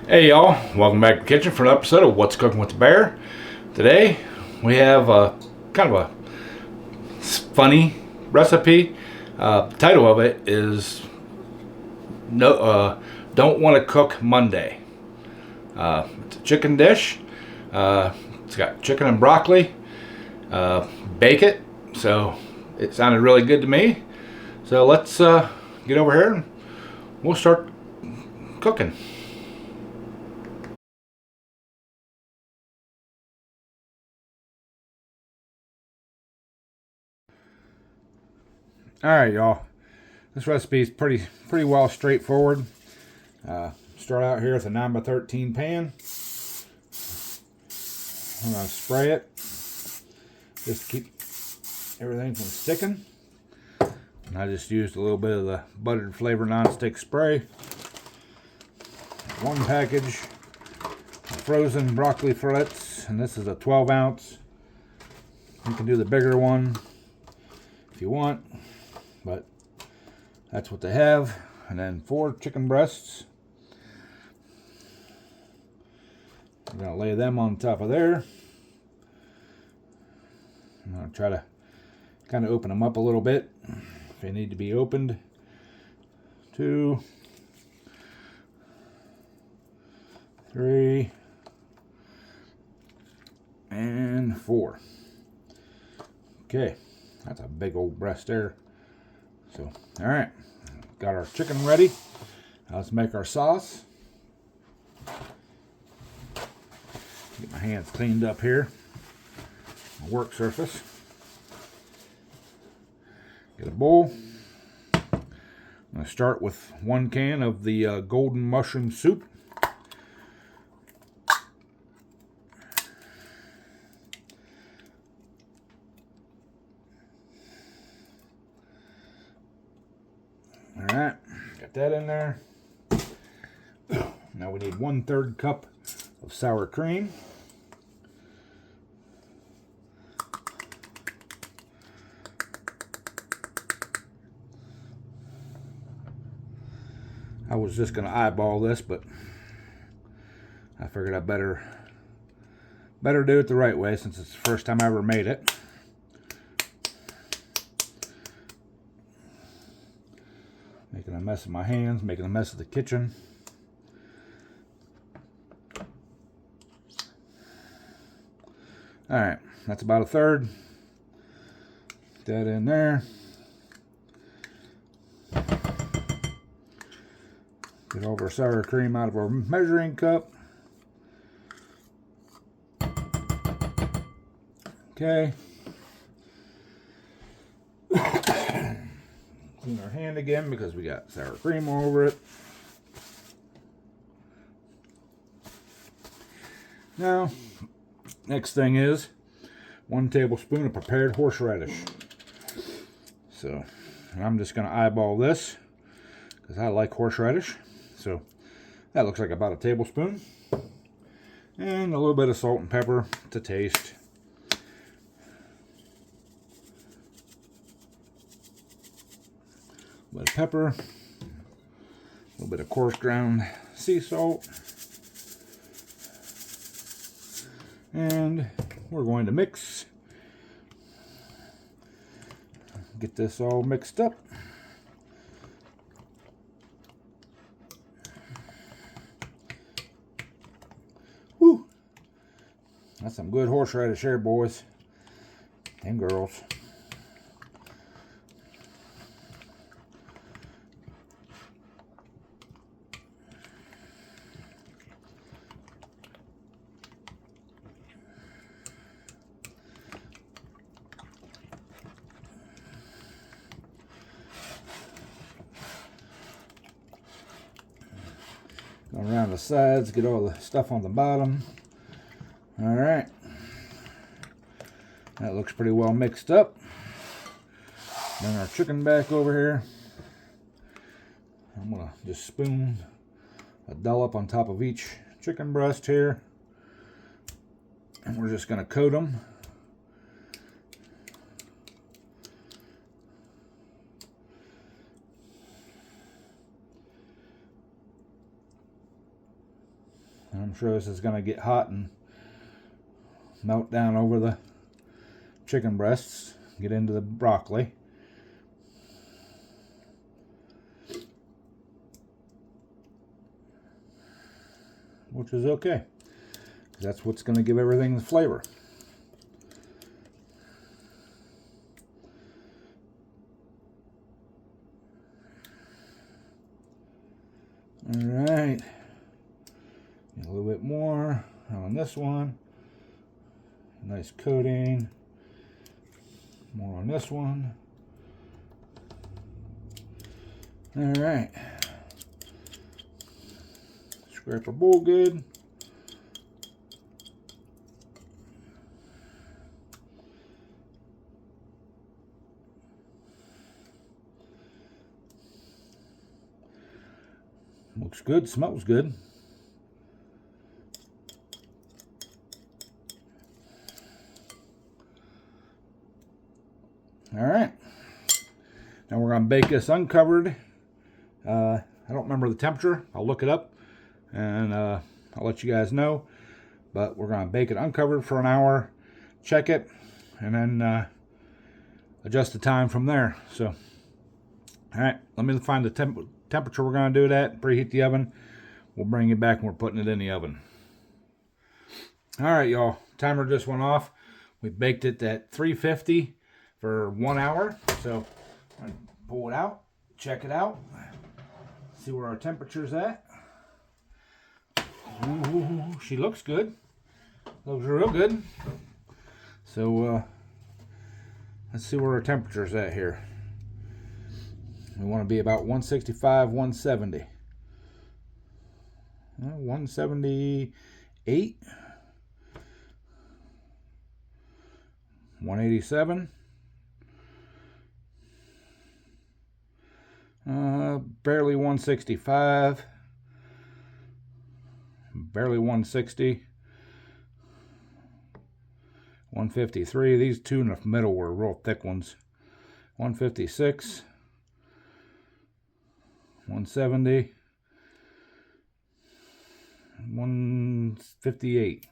Hey y'all, welcome back to the kitchen for an episode of What's Cooking with the Bear. Today we have a kind of a funny recipe. The title of it is Don't Want to Cook Monday. It's a chicken dish. It's got chicken and broccoli. Bake it. So it sounded really good to me. So let's get over here and we'll start cooking. All right, y'all. This recipe is pretty well straightforward. Start out here with a 9x13 pan. I'm gonna spray it just to keep everything from sticking. And I just used a little bit of the buttered flavor non-stick spray. One package of frozen broccoli fillets, and this is a 12 ounce. You can do the bigger one if you want, but that's what they have. And then 4 chicken breasts. I'm going to lay them on top of there. I'm going to try to kind of open them up a little bit if they need to be opened. 2, 3, and 4. Okay, that's a big old breast there. So, all right, got our chicken ready. Now let's make our sauce. Get my hands cleaned up here. My work surface. Get a bowl. I'm going to start with 1 can of the golden mushroom soup. All right, got that in there. Now we need 1/3 cup of sour cream. I was just going to eyeball this, but I figured I better do it the right way since it's the first time I ever made it. Making a mess of my hands, making a mess of the kitchen. All right, that's about 1/3. Put that in there. Get all of our sour cream out of our measuring cup. Okay. Clean our hand again because we got sour cream all over it. Now, next thing is 1 tablespoon of prepared horseradish. So, I'm just going to eyeball this because I like horseradish. So, that looks like about a tablespoon. And a little bit of salt and pepper to taste. A little bit of pepper. A little bit of coarse ground sea salt. And we're going to mix. Get this all mixed up. Woo! That's some good horseradish here, boys and girls. Go around the sides, get all the stuff on the bottom. All right. That looks pretty well mixed up. Bring our chicken back over here. I'm going to just spoon a dollop on top of each chicken breast here. And we're just going to coat them. I'm sure this is going to get hot and melt down over the chicken breasts, get into the broccoli. Which is okay, because that's what's going to give everything the flavor. Alright, a little bit more on this one. Nice coating. More on this one. Alright. Scrape our bowl good. Looks good, smells good. Alright. Now we're going to bake this uncovered. I don't remember the temperature. I'll look it up and I'll let you guys know. But we're going to bake it uncovered for an hour, check it, and then adjust the time from there. So, alright, let me find the temperature we're going to do it at, preheat the oven. We'll bring it back and we're putting it in the oven. Alright, y'all, timer just went off. We baked it at 350 for 1 hour. So I'm going to pull it out, check it out, see where our temperature's at. Ooh, she looks good. Looks real good. So let's see where our temperature's at here. We want to be about 165, 170. 178. 187. Barely 165. Barely 160. 153. These two in the middle were real thick ones. 156. 170. 158.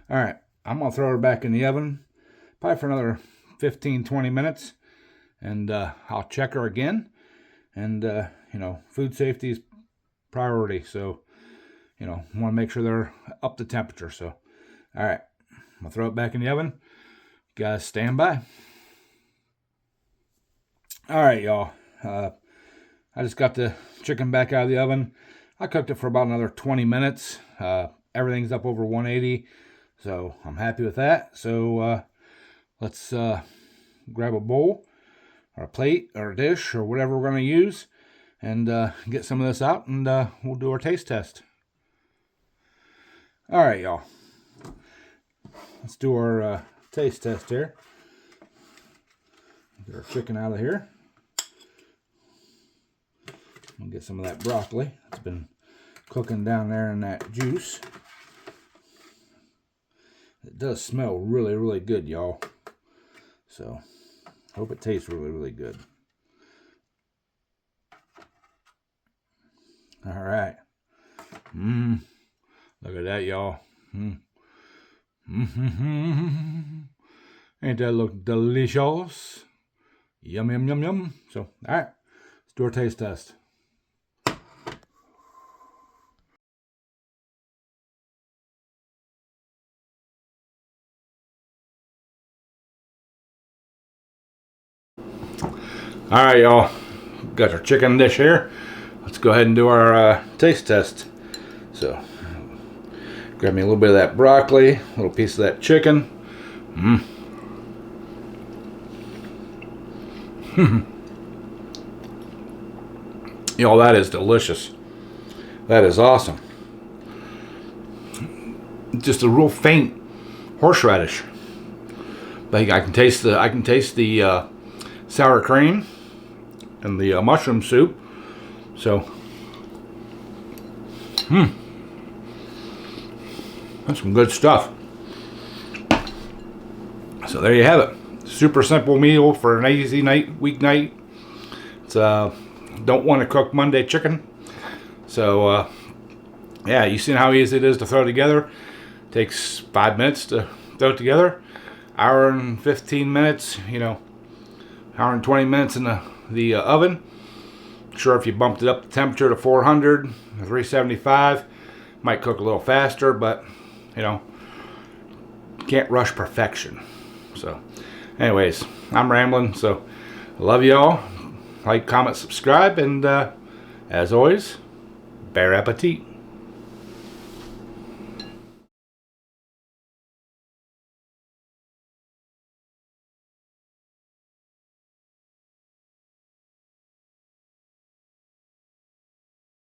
All right, I'm gonna throw her back in the oven probably for another 15-20 minutes, and I'll check her again. And you know, food safety is priority, so you know, want to make sure they're up to temperature. So all right, I'm gonna throw it back in the oven. You guys stand by. All right, y'all, I just got the chicken back out of the oven. I cooked it for about another 20 minutes. Everything's up over 180, so I'm happy with that. So let's grab a bowl or a plate or a dish or whatever we're going to use and get some of this out, and we'll do our taste test. All right, y'all. Let's do our taste test here. Get our chicken out of here. I'll get some of that broccoli. It's been cooking down there in that juice. It does smell really, really good, y'all. So, hope it tastes really, really good. All right. Look at that, y'all. Ain't that look delicious? Yum, yum, yum, yum. So, all right. Let's do our taste test. All right, y'all, got our chicken dish here. Let's go ahead and do our taste test. So, grab me a little bit of that broccoli, a little piece of that chicken. Y'all, that is delicious. That is awesome. Just a real faint horseradish, but I can taste the sour cream and the mushroom soup. So, that's some good stuff. So there you have it. Super simple meal for an easy weeknight. It's don't want to cook Monday chicken. So yeah, you seen how easy it is to throw together. Takes 5 minutes to throw it together. Hour and 15 minutes, hour and 20 minutes in the oven. Sure, if you bumped it up the temperature to 400, 375, might cook a little faster, but can't rush perfection. So anyways, I'm rambling, so I love y'all. Like, comment, subscribe, and as always, bon appetit.